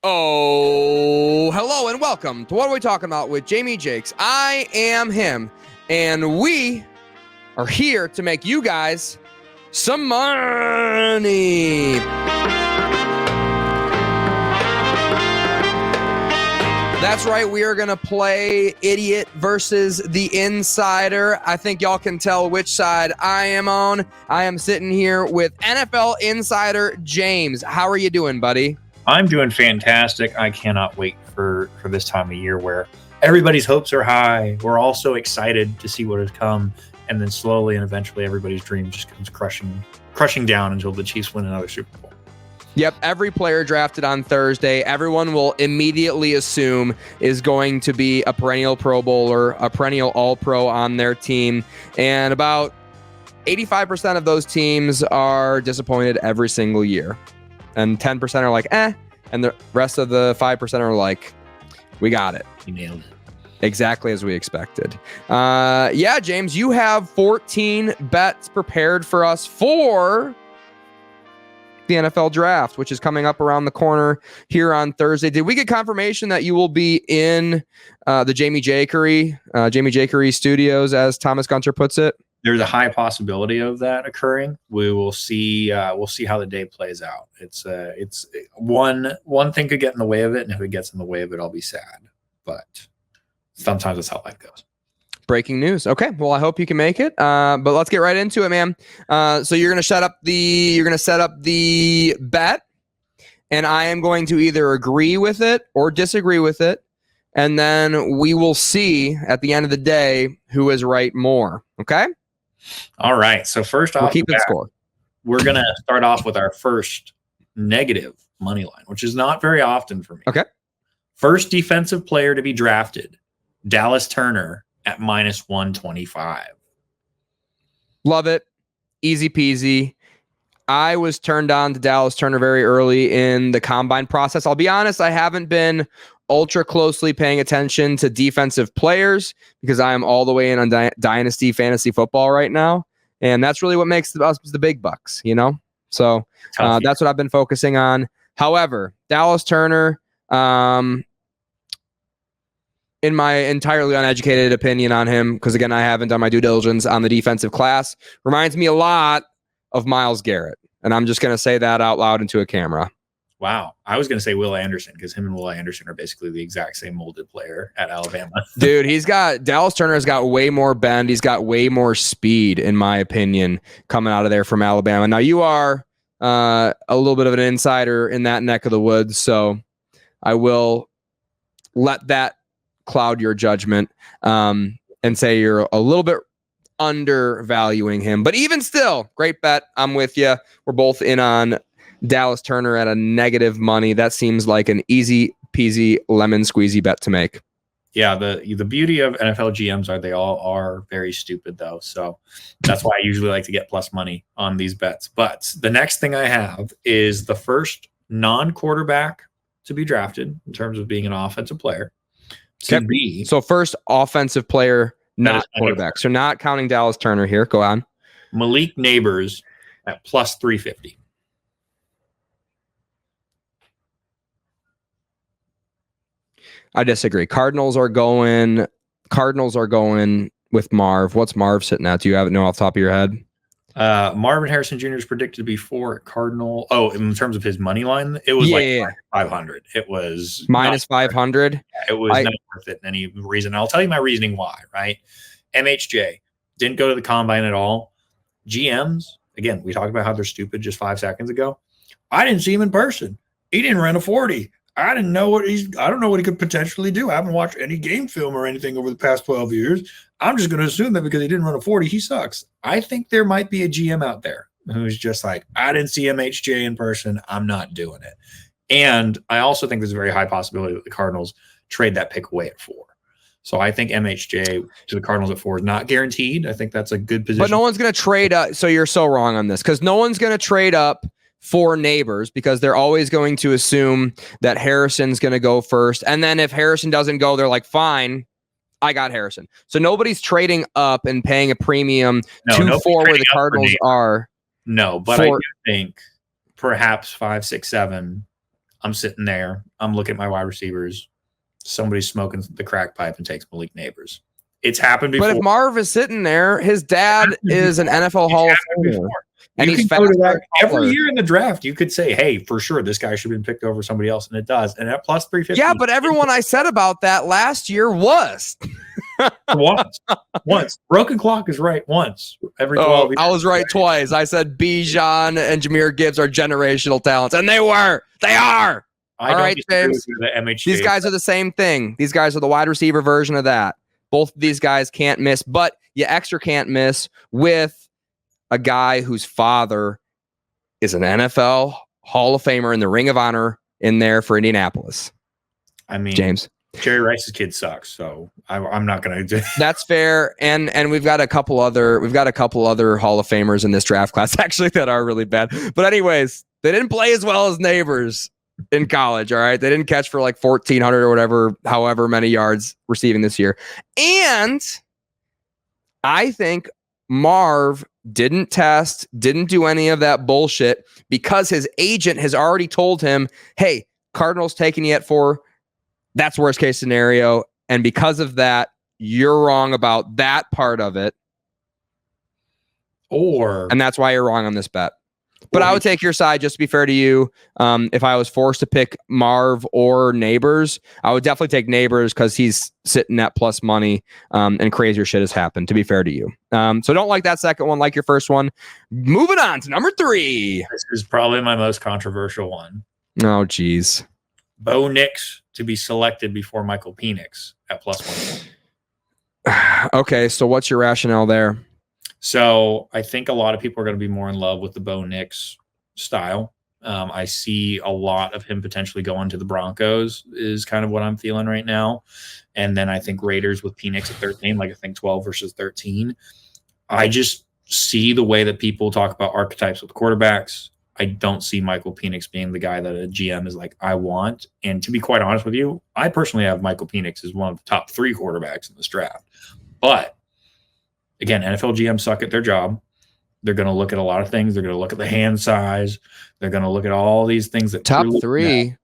Oh, hello and welcome to What Are We Talking About with Jamie Jakes. I am him, and we are here to make you guys some money. That's right, we are going to play Idiot versus the Insider. I think y'all can tell which side I am on. I am sitting here with NFL Insider James. How are you doing, buddy? I'm doing fantastic. I cannot wait for this time of year where everybody's hopes are high. We're all so excited to see what has come. And then slowly and eventually everybody's dream just comes crushing down until the Chiefs win another Super Bowl. Yep, every player drafted on Thursday, everyone will immediately assume is going to be a perennial Pro Bowler, a perennial All-Pro on their team. And about 85% of those teams are disappointed every single year. And 10% are like, eh. And the rest of the 5% are like, we got it. You nailed it. Exactly as we expected. Yeah, James, you have 14 bets prepared for us for the NFL draft, which is coming up around the corner here on Thursday. Did we get confirmation that you will be in the Jamie Jakery studios, as Thomas Gunter puts it? There's a high possibility of that occurring. We will see. We'll see how the day plays out. It's one thing could get in the way of it, and if it gets in the way of it, I'll be sad. But sometimes that's how life goes. Breaking news. Okay, well, I hope you can make it. But let's get right into it, man. So you're gonna set up the bet, and I am going to either agree with it or disagree with it, and then we will see at the end of the day who is right more. Okay. All right. So first off, we'll keep it score. We're going to start off with our first negative money line, which is not very often for me. Okay. First defensive player to be drafted, Dallas Turner at -125. Love it. Easy peasy. I was turned on to Dallas Turner very early in the combine process. I'll be honest, I haven't been ultra closely paying attention to defensive players because I am all the way in on dynasty fantasy football right now. And that's really what makes us the big bucks, you know? So that's what I've been focusing on. However, Dallas Turner, in my entirely uneducated opinion on him, because again, I haven't done my due diligence on the defensive class, reminds me a lot of Myles Garrett. And I'm just going to say that out loud into a camera. Wow. I was going to say Will Anderson because him and Will Anderson are basically the exact same molded player at Alabama. Dude, Dallas Turner has got way more bend. He's got way more speed, in my opinion, coming out of there from Alabama. Now, you are a little bit of an insider in that neck of the woods, so I will let that cloud your judgment and say you're a little bit undervaluing him. But even still, great bet. I'm with you. We're both in on Dallas Turner at a negative money. That seems like an easy peasy lemon squeezy bet to make. Yeah, the beauty of NFL GMs are they all are very stupid though. So that's why I usually like to get plus money on these bets. But the next thing I have is the first non-quarterback to be drafted in terms of being an offensive player. So first offensive player, not quarterback. So not counting Dallas Turner here. Go on. Malik Nabers at +350. I disagree. Cardinals are going with Marv. What's Marv sitting at? Do you have it know off the top of your head? Marvin Harrison Jr. is predicted to be 4 at Cardinal. Oh, in terms of his money line, it was 500. It was -500. It was not worth it in any reason. I'll tell you my reasoning why, right? MHJ didn't go to the combine at all. GMs, again, we talked about how they're stupid just 5 seconds ago. I didn't see him in person. He didn't run a 40. I don't know what he could potentially do. I haven't watched any game film or anything over the past 12 years. I'm just going to assume that because he didn't run a 40, he sucks. I think there might be a GM out there who's just like, I didn't see MHJ in person. I'm not doing it. And I also think there's a very high possibility that the Cardinals trade that pick away at 4. So I think MHJ to the Cardinals at 4 is not guaranteed. I think that's a good position. But no one's going to trade up. So you're so wrong on this because no one's going to trade up for Nabers because they're always going to assume that Harrison's going to go first. And then if Harrison doesn't go, they're like, fine, I got Harrison. So nobody's trading up and paying a premium to 4 where the Cardinals are. No, but I do think perhaps 5, 6, 7 I'm sitting there. I'm looking at my wide receivers. Somebody's smoking the crack pipe and takes Malik Neighbors. It's happened before. But if Marv is sitting there, his dad is an NFL Hall of Famer. And he's go to that every taller. year in the draft. You could say, "Hey, for sure, this guy should have been picked over somebody else," and it does. And at plus 350, Yeah, but everyone I said about that last year was once. Broken clock is right once every 12 years. I was right twice. I said Bijan and Jahmyr Gibbs are generational talents, and they were. They are. All right, James. These guys are the same thing. These guys are the wide receiver version of that. Both of these guys can't miss, but you extra can't miss with a guy whose father is an NFL Hall of Famer in the Ring of Honor in there for Indianapolis. I mean, James. Jerry Rice's kid sucks, so I'm not going to. That's fair, and we've got a couple other Hall of Famers in this draft class actually that are really bad. But anyways, they didn't play as well as Neighbors in college. All right, they didn't catch for like 1,400 or whatever, however many yards receiving this year, and I think Marv didn't do any of that bullshit because his agent has already told him, hey, Cardinals taking you at 4. That's worst case scenario. And because of that, you're wrong about that part of it. And that's why you're wrong on this bet. But I would take your side, just to be fair to you. If I was forced to pick Marv or Neighbors, I would definitely take Neighbors because he's sitting at plus money and crazier shit has happened, to be fair to you. So don't like that second one, like your first one. Moving on to number 3. This is probably my most controversial one. Oh, geez. Bo Nix to be selected before Michael Penix at plus 1. Okay, so what's your rationale there? So I think a lot of people are going to be more in love with the Bo Nix style. I see a lot of him potentially going to the Broncos is kind of what I'm feeling right now. And then I think Raiders with Penix at 13, like I think 12 versus 13. I just see the way that people talk about archetypes with quarterbacks. I don't see Michael Penix being the guy that a GM is like, I want. And to be quite honest with you, I personally have Michael Penix as one of the top 3 quarterbacks in this draft. But again, NFL GMs suck at their job. They're going to look at a lot of things. They're going to look at the hand size. They're going to look at all these things that top 3.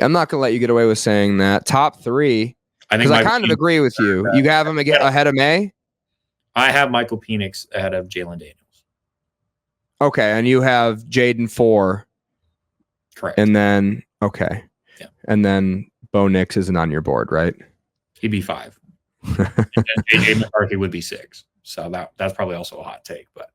I'm not going to let you get away with saying that. Top 3. Because I kind of agree with you. You have him ahead of May? I have Michael Penix ahead of Jalen Daniels. Okay, and you have Jaden 4. Correct. And then, okay. Yeah. And then Bo Nix isn't on your board, right? He'd be 5. And JJ McCarthy would be 6. So that's probably also a hot take, but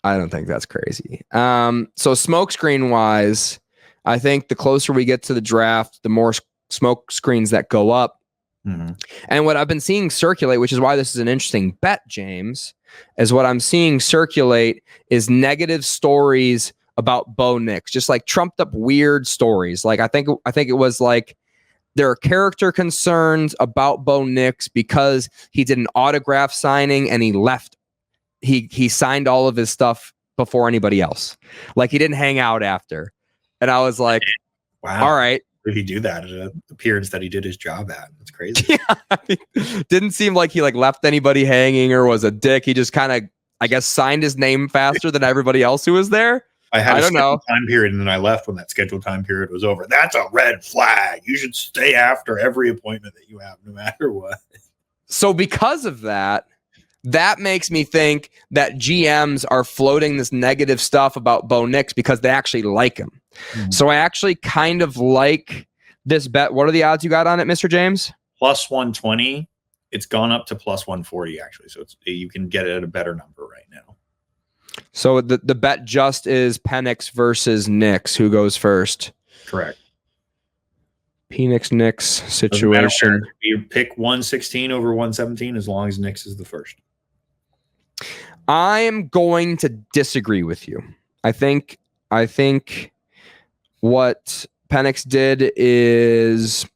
I don't think that's crazy. So smoke screen wise, I think the closer we get to the draft, the more smoke screens that go up. Mm-hmm. And what I've been seeing circulate, which is why this is an interesting bet, James, is what I'm seeing circulate is negative stories about Bo Nix, just like trumped up weird stories. Like I think it was like there are character concerns about Bo Nix because he did an autograph signing and he left. He signed all of his stuff before anybody else. Like he didn't hang out after. And I was like, wow, all right. Did he do that at an appearance that he did his job at? That's crazy. Yeah, I mean, didn't seem like he like left anybody hanging or was a dick. He just kind of, I guess, signed his name faster than everybody else who was there. I don't know time period, and then I left when that scheduled time period was over. That's a red flag. You should stay after every appointment that you have, no matter what. So because of that, that makes me think that GMs are floating this negative stuff about Bo Nix because they actually like him. Mm-hmm. So I actually kind of like this bet. What are the odds you got on it, Mr. James? Plus 120. It's gone up to plus 140, actually. So you can get it at a better number right now. So the bet just is Penix versus Nix. Who goes first? Correct. Penix Nix situation. You pick 116 over 117 as long as Nix is the first. I am going to disagree with you. I think what Penix did is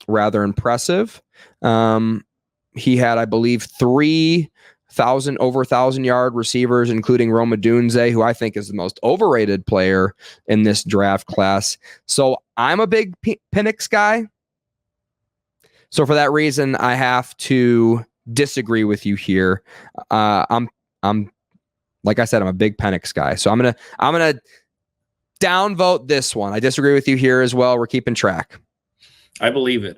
rather impressive. He had, I believe, 3,000 over 1,000-yard receivers, including Rome Odunze, who I think is the most overrated player in this draft class. So I'm a big Penix guy. So for that reason, I have to disagree with you here. I'm like I said, I'm a big Penix guy. So I'm gonna downvote this one. I disagree with you here as well. We're keeping track. I believe it.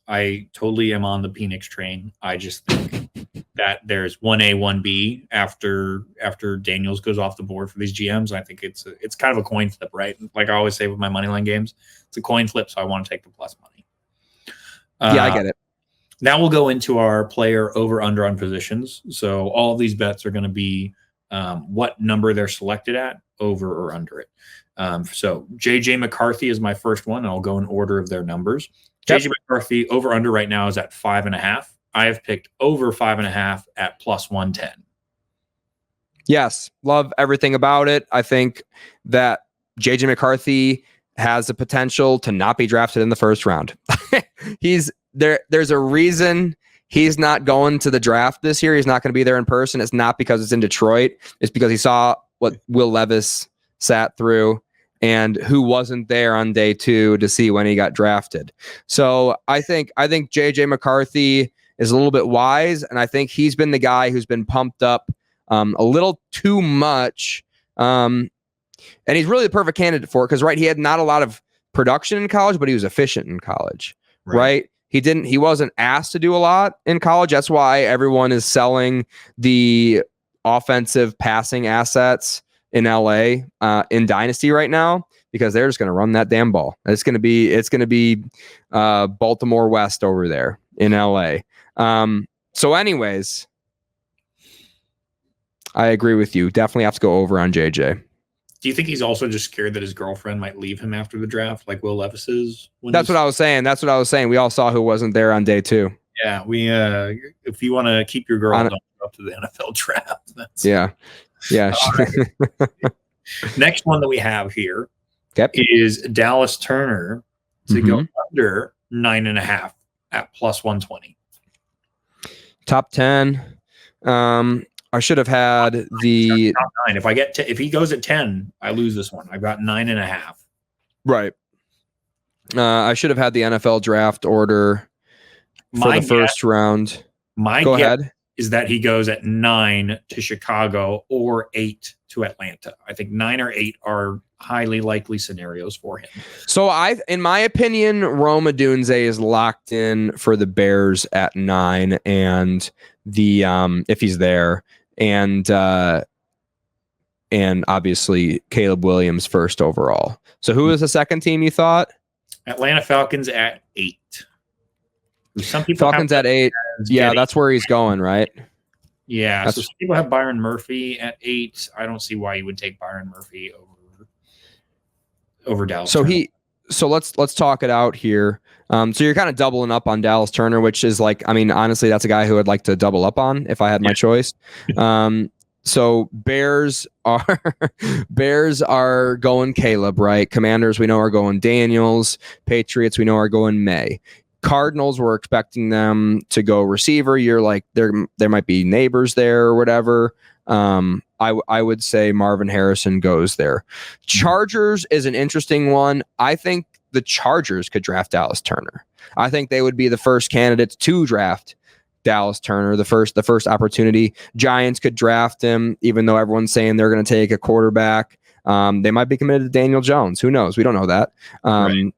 I totally am on the Penix train. I just think that there's 1A, 1B after Daniels goes off the board for these GMs. I think it's kind of a coin flip, right? Like I always say with my money line games, it's a coin flip, so I want to take the plus money. Yeah, I get it. Now we'll go into our player over/under on positions. So all of these bets are going to be what number they're selected at, over or under it. So JJ McCarthy is my first one. I'll go in order of their numbers. JJ McCarthy over/under right now is at 5.5. I have picked over 5.5 at plus 110. Yes, love everything about it. I think that JJ McCarthy has the potential to not be drafted in the first round. He's there. There's a reason he's not going to the draft this year. He's not going to be there in person. It's not because it's in Detroit. It's because he saw what Will Levis sat through and who wasn't there on day 2 to see when he got drafted. So I think JJ McCarthy is a little bit wise, and I think he's been the guy who's been pumped up a little too much. And he's really the perfect candidate for it because, right, he had not a lot of production in college, but he was efficient in college, right? He wasn't asked to do a lot in college. That's why everyone is selling the offensive passing assets in LA in Dynasty right now because they're just going to run that damn ball. It's going to be Baltimore West over there in LA. So anyways, I agree with you. Definitely have to go over on JJ. Do you think he's also just scared that his girlfriend might leave him after the draft, like Will Levis is? That's what I was saying. We all saw who wasn't there on day 2. Yeah, we. If you want to keep your girl up to the NFL draft, yeah. Next one that we have here is Dallas Turner to go under 9.5 at plus 120. Top 10. I should have had the top 9. If he goes at 10, I lose this one. I've got 9.5. Right. I should have had the NFL draft order for the first round. My Go guess ahead. Is that he goes at 9 to Chicago or 8 to Atlanta. I think 9 or 8 are highly likely scenarios for him. So in my opinion, Rome Odunze is locked in for the Bears at 9, and the if he's there, and obviously Caleb Williams first overall. So who was the second team you thought? Atlanta Falcons at 8. Some people Falcons at 8. Yeah, that's where he's going, right? Yeah. So some people have Byron Murphy at 8. I don't see why you would take Byron Murphy over Dallas. So let's talk it out here. So you're kind of doubling up on Dallas Turner, which is like, I mean, honestly, that's a guy who I'd like to double up on if I had my choice. So Bears are going Caleb, right? Commanders we know are going Daniels. Patriots we know are going May. Cardinals, we're expecting them to go receiver. You're like there might be neighbors there or whatever. I would say Marvin Harrison goes there. Chargers is an interesting one. I think the Chargers could draft Dallas Turner. I think they would be the first candidates to draft Dallas Turner, the first opportunity. Giants could draft him, even though everyone's saying they're going to take a quarterback. They might be committed to Daniel Jones. Who knows? We don't know that. Right.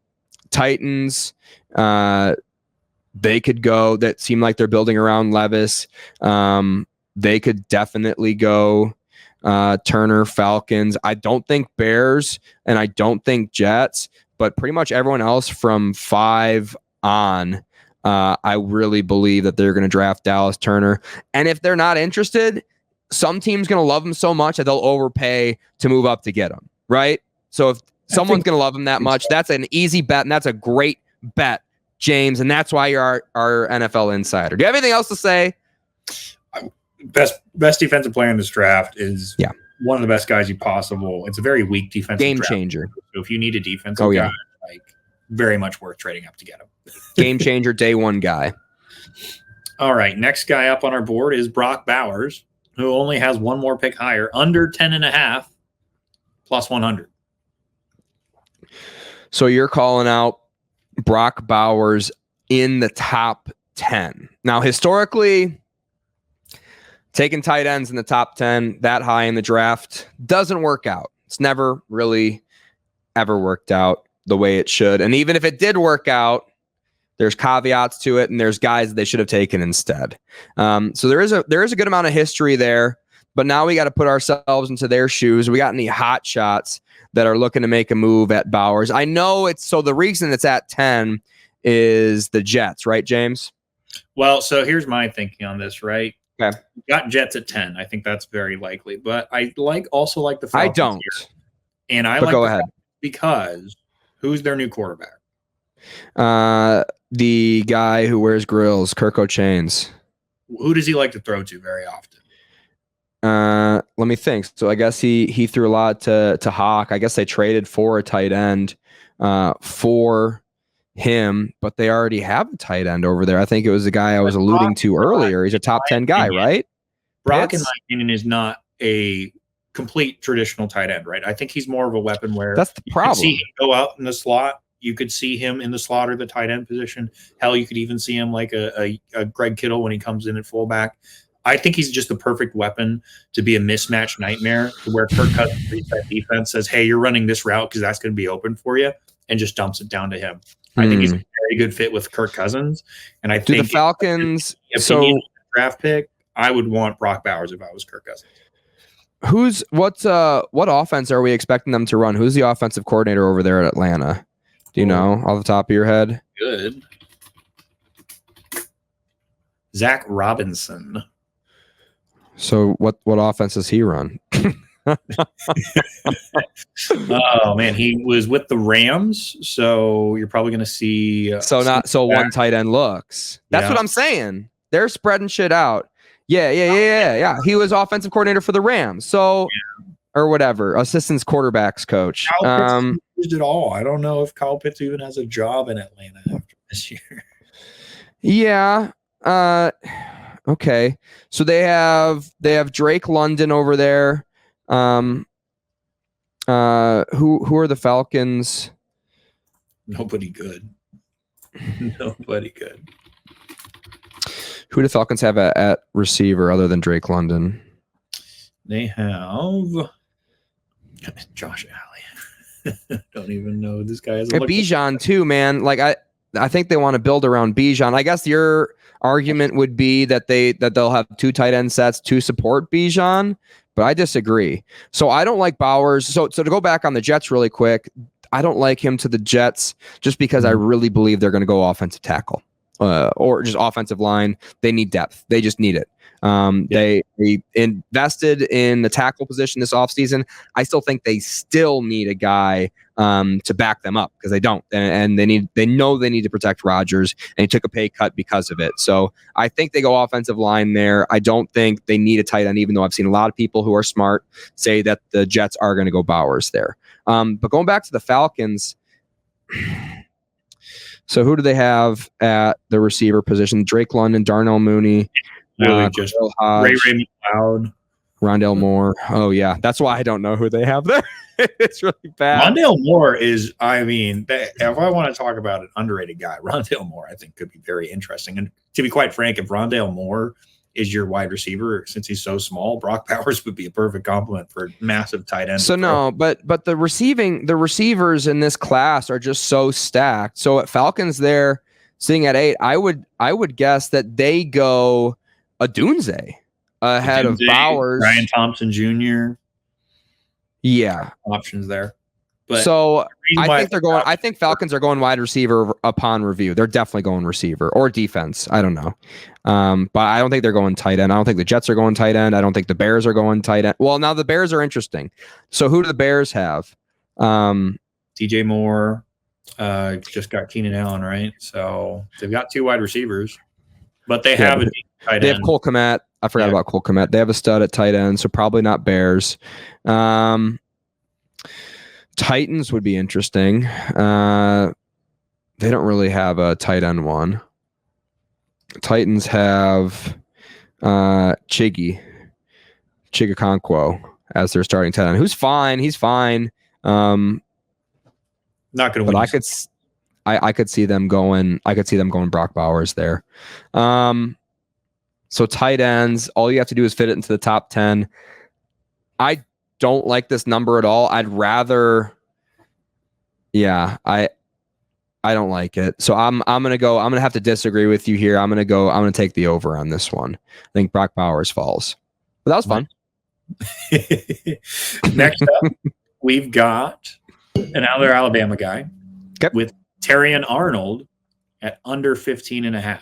Titans, they could go. That seem like they're building around Levis. They could definitely go Turner. Falcons. I don't think Bears, and I don't think Jets, but pretty much everyone else from 5 on. I really believe that they're going to draft Dallas Turner. And if they're not interested, some team's going to love him so much that they'll overpay to move up to get him, right? So if someone's going to love him that much, that's an easy bet, and that's a great bet, James, and that's why you're our NFL insider. Do you have anything else to say? Best defensive player in this draft is one of the best guys you possible. It's a very weak defensive game draft. Changer. So if you need a defensive guy, like very much worth trading up to get him. Game changer, day one guy. All right, next guy up on our board is Brock Bowers, who only has one more pick higher, under 10.5, plus 100. So you're calling out Brock Bowers in the top 10. Now, historically, taking tight ends in the top 10 that high in the draft doesn't work out. It's never really ever worked out the way it should. And even if it did work out, there's caveats to it, and there's guys they should have taken instead. So there is a good amount of history there, but now we got to put ourselves into their shoes. We got any hot shots that are looking to make a move at Bowers? I know the reason it's at 10 is the Jets, right, James? Well, so here's my thinking on this, right? Okay. We got Jets at 10. I think that's very likely, but I also like the I Falcons don't. here. And I but like go ahead. because who's their new quarterback? The guy who wears grills, Kirk O'Chains. Who does he like to throw to very often? Let me think. So I guess he threw a lot to Hawk. I guess they traded for a tight end for him, but they already have a tight end over there. I think it was the guy I was alluding to earlier. He's a top 10 guy, right? Brock, in my opinion, is not a complete traditional tight end, right? I think he's more of a weapon where that's the problem. You could see him go out in the slot. You could see him in the slot or the tight end position. Hell, you could even see him like a Greg Kittle when he comes in at fullback. I think he's just the perfect weapon to be a mismatch nightmare to where Kirk Cousins reads that defense, says, hey, you're running this route because that's going to be open for you, and just dumps it down to him. I think he's a very good fit with Kirk Cousins. And I think the Falcons, draft pick, I would want Brock Bowers if I was Kirk Cousins. What offense are we expecting them to run? Who's the offensive coordinator over there at Atlanta? Do you know off the top of your head? Good. Zach Robinson. So what offense does he run? Oh man, he was with the Rams, so you're probably going to see. One tight end looks. That's what I'm saying. They're spreading shit out. Yeah. He was offensive coordinator for the Rams, or whatever, assistant quarterbacks coach. Kyle Pitts used it all. I don't know if Kyle Pitts even has a job in Atlanta after this year. Yeah. Okay. So they have Drake London over there. Who are the Falcons? Nobody good. Nobody good. Who do the Falcons have at receiver other than Drake London? They have Josh Allen. Don't even know who this guy is. Bijan too, man. Like I think they want to build around Bijan. I guess your argument would be that they'll have two tight end sets to support Bijan, but I disagree. So I don't like Bowers. So to go back on the Jets really quick, I don't like him to the Jets just because I really believe they're going to go offensive tackle or just offensive line. They need depth. They just need it. They invested in the tackle position this offseason. I still think they still need a guy to back them up because they don't, and they know they need to protect Rodgers, and he took a pay cut because of it. So I think they go offensive line there. I don't think they need a tight end, even though I've seen a lot of people who are smart say that the Jets are going to go Bowers there. But going back to the Falcons. So who do they have at the receiver position? Drake London, Darnell Mooney, just Ray McLeod, Rondale Moore. Oh yeah, that's why I don't know who they have there. It's really bad. Rondale Moore is, if I want to talk about an underrated guy, Rondale Moore, I think could be very interesting. And to be quite frank, if Rondale Moore is your wide receiver, since he's so small, Brock Bowers would be a perfect complement for massive tight end. So no, but the receivers in this class are just so stacked. So at Falcons, they're sitting at 8. I would guess that they go Odunze ahead of Bowers, Ryan Thompson Jr. Yeah, options there. But so I think Falcons are going wide receiver upon review. They're definitely going receiver or defense. I don't know. But I don't think they're going tight end. I don't think the Jets are going tight end. I don't think the Bears are going tight end. Well, now the Bears are interesting. So who do the Bears have? DJ Moore just got Keenan Allen, right? So they've got 2 wide receivers, but they have a tight end. They have Cole Kmet. I forgot about Cole Kmet. They have a stud at tight end, so probably not Bears. Titans would be interesting. They don't really have a tight end one. Titans have Chiggy Okonkwo as their starting tight end, who's fine. He's fine. Not going to win. But I could see them going. I could see them going Brock Bowers there. So tight ends, all you have to do is fit it into the top 10. I don't like this number at all. I'd rather Yeah, I don't like it. So I'm gonna have to disagree with you here. I'm gonna take the over on this one. I think Brock Bowers falls. But that was fun. Next up, we've got another Alabama guy with Terrion Arnold at under 15.5.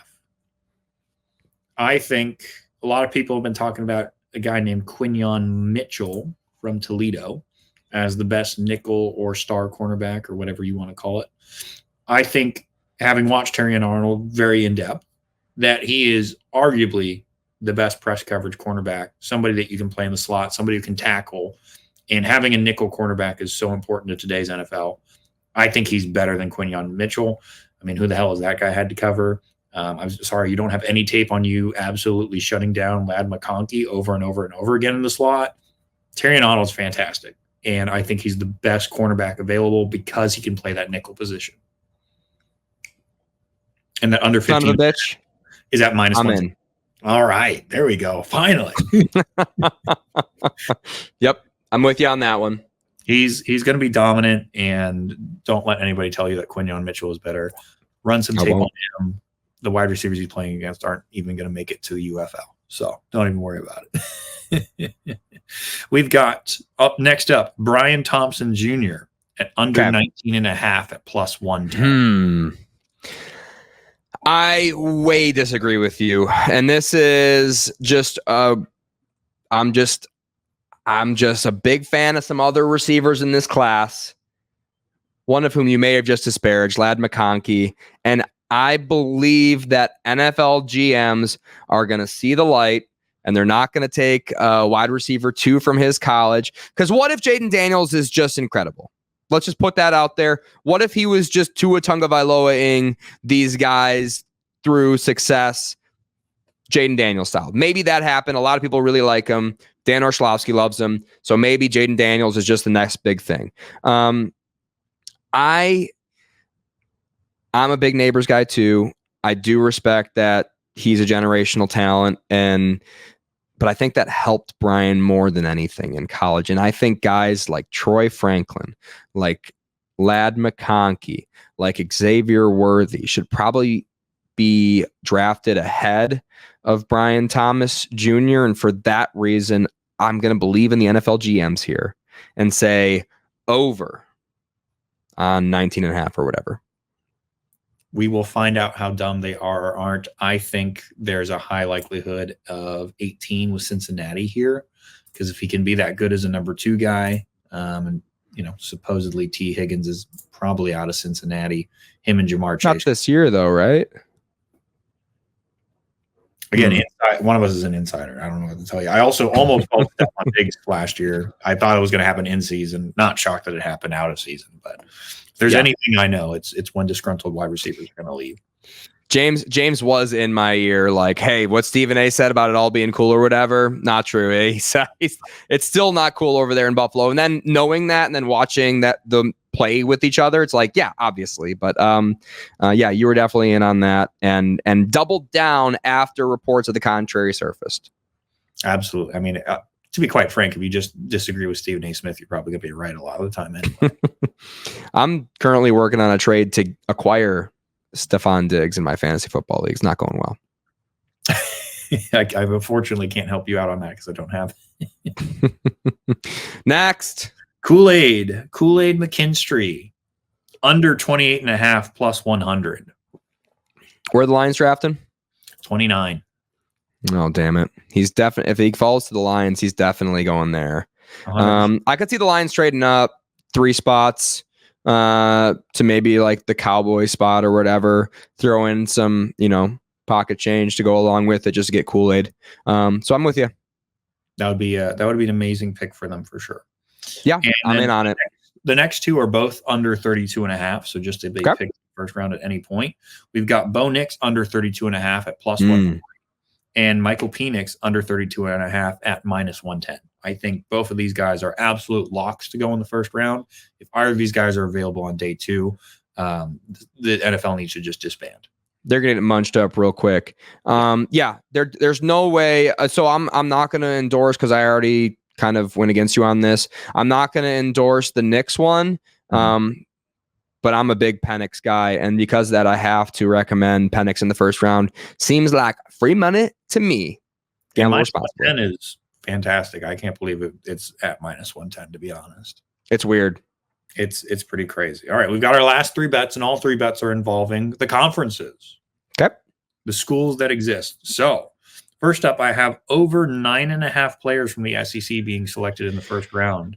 I think a lot of people have been talking about a guy named Quinyon Mitchell from Toledo as the best nickel or star cornerback or whatever you want to call it. I think, having watched Terrion Arnold very in depth, that he is arguably the best press coverage cornerback, somebody that you can play in the slot, somebody who can tackle. And having a nickel cornerback is so important to today's NFL. I think he's better than Quinyon Mitchell. I mean, who the hell is that guy had to cover? I'm sorry, you don't have any tape on you absolutely shutting down Ladd McConkey over and over and over again in the slot. Terrion Arnold's fantastic. And I think he's the best cornerback available because he can play that nickel position. And that under 15 son of a bitch is at minus I'm 1. in. All right, there we go. Finally. Yep, I'm with you on that one. He's going to be dominant, and don't let anybody tell you that Quinyon Mitchell is better. Run some tape on him. The wide receivers he's playing against aren't even going to make it to the UFL, so don't even worry about it. We've got next up Brian Thompson Jr. at under 19.5 at plus 110. I way disagree with you, and this is just I'm just a big fan of some other receivers in this class, one of whom you may have just disparaged, Ladd McConkey, and I believe that NFL GMs are going to see the light, and they're not going to take wide receiver 2 from his college, because what if Jaden Daniels is just incredible? Let's just put that out there. What if he was just Tua Tagovailoa-ing these guys through success, Jaden Daniels style? Maybe that happened. A lot of people really like him. Dan Orlovsky loves him. So maybe Jaden Daniels is just the next big thing. I'm a big Neighbors guy too. I do respect that he's a generational talent, but I think that helped Brian more than anything in college. And I think guys like Troy Franklin, like Ladd McConkey, like Xavier Worthy should probably be drafted ahead of Brian Thomas Jr. And for that reason, I'm going to believe in the NFL GMs here and say over on 19.5 or whatever. We will find out how dumb they are or aren't. I think there's a high likelihood of 18 with Cincinnati here, because if he can be that good as a number 2 guy, and supposedly T. Higgins is probably out of Cincinnati, him and Jamar Chase. Not this year though, right? Again, one of us is an insider. I don't know what to tell you. I also almost felt that on Diggs last year. I thought it was going to happen in season. Not shocked that it happened out of season, but if there's anything I know, it's when disgruntled wide receivers are going to leave. James was in my ear like, hey, what Stephen A said about it all being cool or whatever, not true. It's still not cool over there in Buffalo. And then knowing that and then watching the play with each other, it's like, yeah, obviously. But yeah, you were definitely in on that and doubled down after reports of the contrary surfaced. Absolutely. I mean, to be quite frank, if you just disagree with Stephen A. Smith, you're probably going to be right a lot of the time anyway. I'm currently working on a trade to acquire Stephon Diggs in my fantasy football leagues. Not going well. I unfortunately can't help you out on that because I don't have Next. Kool-Aid McKinstry, under 28.5 plus 100. Where are the Lions drafting? 29. Oh, damn it. He's definitely, if he falls to the Lions, he's definitely going there. I could see the Lions trading up 3 spots to maybe like the Cowboy spot or whatever, throw in some, pocket change to go along with it just to get Kool-Aid. So I'm with you. That would be an amazing pick for them for sure. Yeah, I'm in on it. The next 2 are both under 32.5. So just a big pick first round at any point. We've got Bo Nix under 32.5 at plus 140, and Michael Penix under 32.5 at minus 110. I think both of these guys are absolute locks to go in the first round. If either of these guys are available on day 2, the NFL needs to just disband. They're going to get munched up real quick. Yeah, there's no way. So I'm not going to endorse, because I already kind of went against you on this. I'm not going to endorse the Knicks one. but I'm a big Penix guy, and because of that, I have to recommend Penix in the first round. Seems like free money to me. Yeah, Gamble minus responsibly. 110 is fantastic. I can't believe it's at minus 110, to be honest. It's weird. It's pretty crazy. All right, we've got our last 3 bets, and all 3 bets are involving the conferences. Okay. The schools that exist. So first up, I have over 9.5 players from the SEC being selected in the first round.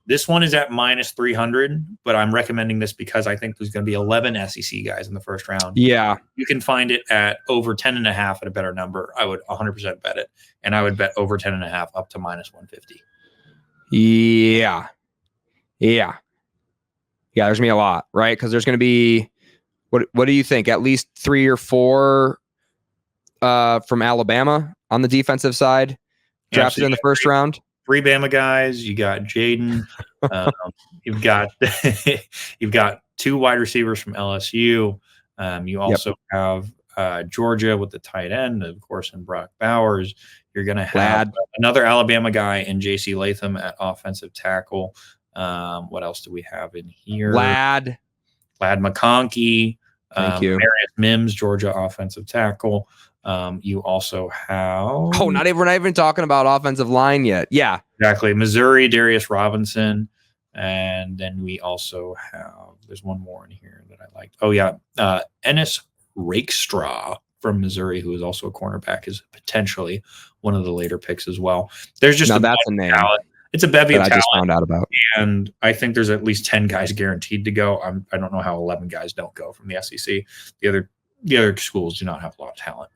This one is at minus 300, but I'm recommending this because I think there's going to be 11 SEC guys in the first round. Yeah. You can find it at over 10.5 at a better number. I would 100% bet it. And I would bet over 10.5 up to minus 150. Yeah. Yeah. Yeah, there's going to be a lot, right? Because there's going to be, what do you think? At least 3 or 4 from Alabama on the defensive side drafted in the first round. 3 Bama guys. You got Jaden. You've got 2 wide receivers from LSU. You also have Georgia with the tight end, of course, and Brock Bowers. You're going to have another Alabama guy and J.C. Latham at offensive tackle. What else do we have in here? Ladd McConkey. Thank you. Marius Mims, Georgia offensive tackle. You also have we're not even talking about offensive line yet. Yeah, exactly. Missouri, Darius Robinson, and then we also have. There's one more in here that I liked. Oh yeah, Ennis Rakestraw from Missouri, who is also a cornerback, is potentially one of the later picks as well. There's just that's a name. Talent. It's a bevy of talent. I just found out about, and I think there's at least 10 guys guaranteed to go. I don't know how 11 guys don't go from the SEC. The other schools do not have a lot of talent.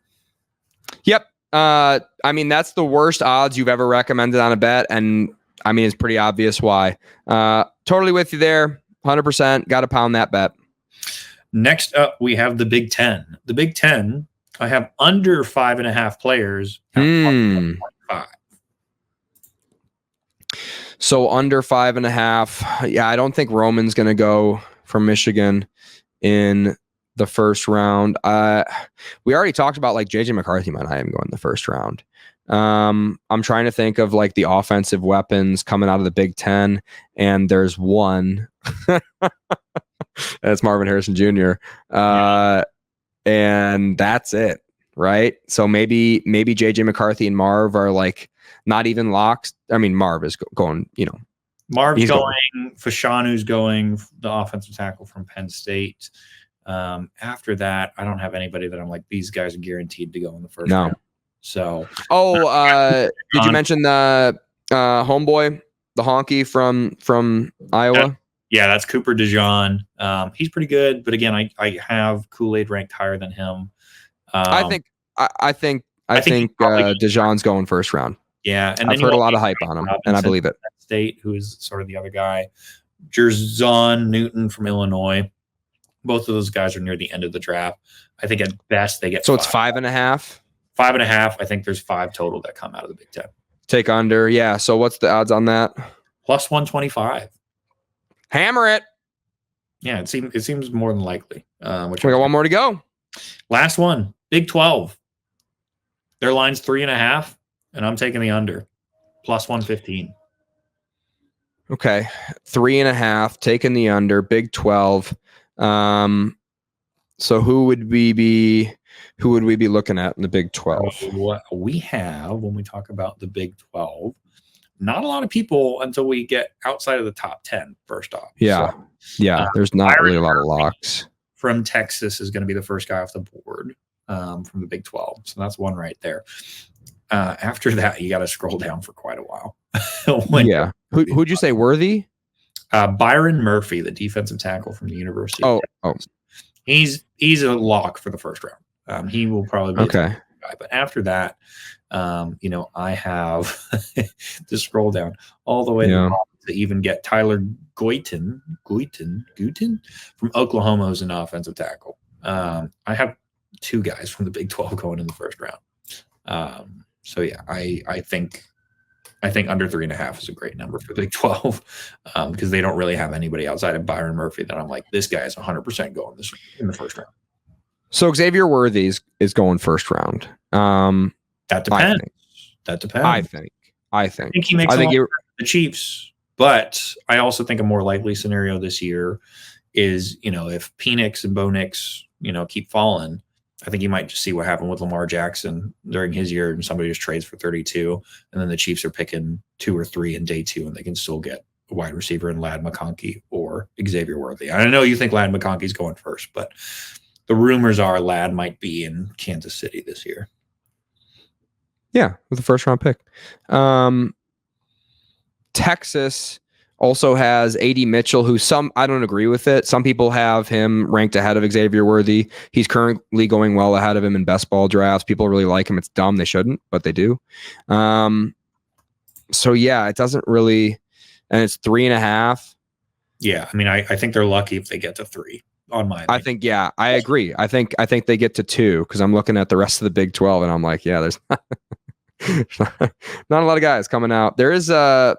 Yep. I mean, that's the worst odds you've ever recommended on a bet. And I mean, it's pretty obvious why. Totally with you there. 100%. Got to pound that bet. Next up, we have the Big Ten. The Big Ten, I have under 5.5 players. So under 5.5. Yeah, I don't think Roman's going to go from Michigan in the first round. We already talked about like JJ McCarthy might not even go in the first round. I'm trying to think of like the offensive weapons coming out of the Big Ten, and there's one. That's Marvin Harrison Jr. And that's it, right? So maybe JJ McCarthy and Marv are like not even locks. I mean, Marv is going, Marv's going. Fashanu's going, the offensive tackle from Penn State. After that, I don't have anybody that I'm like, these guys are guaranteed to go in the first round. So, did you mention the homeboy, the honky from Iowa? Yeah, that's Cooper DeJean. He's pretty good, but again, I have Kool-Aid ranked higher than him. I think DeJean's going first round. Yeah, and I've heard a lot of hype on him, and I believe it. State, who is sort of the other guy, Jerzon Newton from Illinois. Both of those guys are near the end of the draft. I think at best they get. So 5. It's 5.5. 5.5. I think there's 5 total that come out of the Big Ten. Take under, yeah. So what's the odds on that? Plus 125. Hammer it. Yeah, it seems more than likely. We got one more to go. Last one, Big 12. Their line's 3.5, and I'm taking the under. Plus 115. Okay, 3.5. Taking the under. Big 12. So who would we be looking at in the Big 12? What we have when we talk about the Big 12, not a lot of people until we get outside of the top 10 first off. Yeah. So, there's not really a lot of locks. From Texas is going to be the first guy off the board from the Big 12. So that's one right there. After that, you got to scroll down for quite a while. Who'd you say Worthy? Byron Murphy, the defensive tackle from the University. Oh. He's a lock for the first round. He will probably be okay. Guy. But after that, I have to scroll down all the way to even get Tyler Guyton from Oklahoma as an offensive tackle. I have 2 guys from the Big 12 going in the first round. So yeah, I think under 3.5 is a great number for the Big 12 because they don't really have anybody outside of Byron Murphy that I'm like, this guy is 100% going this in the first round. So Xavier Worthy is going first round. That depends. I think he makes the Chiefs, but I also think a more likely scenario this year is, if Penix and Bo Nix, keep falling, I think you might just see what happened with Lamar Jackson during his year, and somebody just trades for 32, and then the Chiefs are picking 2 or 3 in day 2, and they can still get a wide receiver in Ladd McConkey or Xavier Worthy. I know you think Ladd McConkey's going first, but the rumors are Ladd might be in Kansas City this year. Yeah, with the first round pick. Texas also has A.D. Mitchell, who I don't agree with it. Some people have him ranked ahead of Xavier Worthy. He's currently going well ahead of him in best ball drafts. People really like him. It's dumb. They shouldn't, but they do. So yeah, it doesn't really, and it's 3.5. Yeah. I mean, I think they're lucky if they get to 3 on my opinion. I think, yeah, I agree. I think they get to 2 because I'm looking at the rest of the Big 12 and I'm like, yeah, there's not a lot of guys coming out. There's a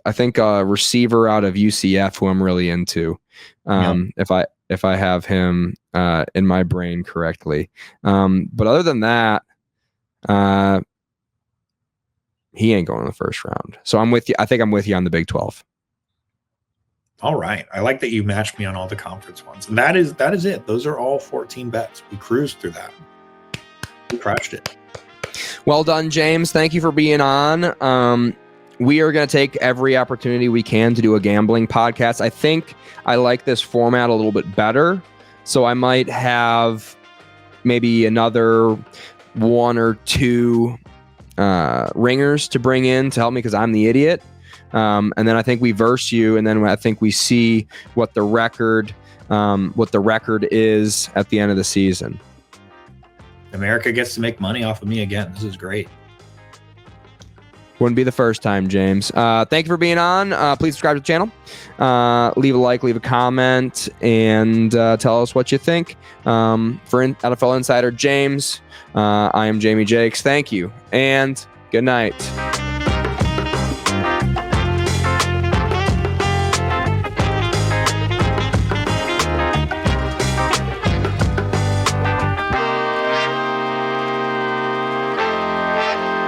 I think a receiver out of UCF who I'm really into. If I have him in my brain correctly. But other than that, he ain't going in the first round. So I'm with you. I think I'm with you on the Big 12. All right. I like that you matched me on all the conference ones. And that is it. Those are all 14 bets. We cruised through that. We crushed it. Well done, James. Thank you for being on. We are going to take every opportunity we can to do a gambling podcast. I think I like this format a little bit better. So I might have maybe another 1 or 2 ringers to bring in to help me because I'm the idiot. And then I think we verse you, and then I think we see what the record is at the end of the season. America gets to make money off of me again. This is great. Wouldn't be the first time, James. Thank you for being on. Please subscribe to the channel. Leave a like, leave a comment, and tell us what you think. For NFL Insider James, I am Jamie Jakes. Thank you, and good night.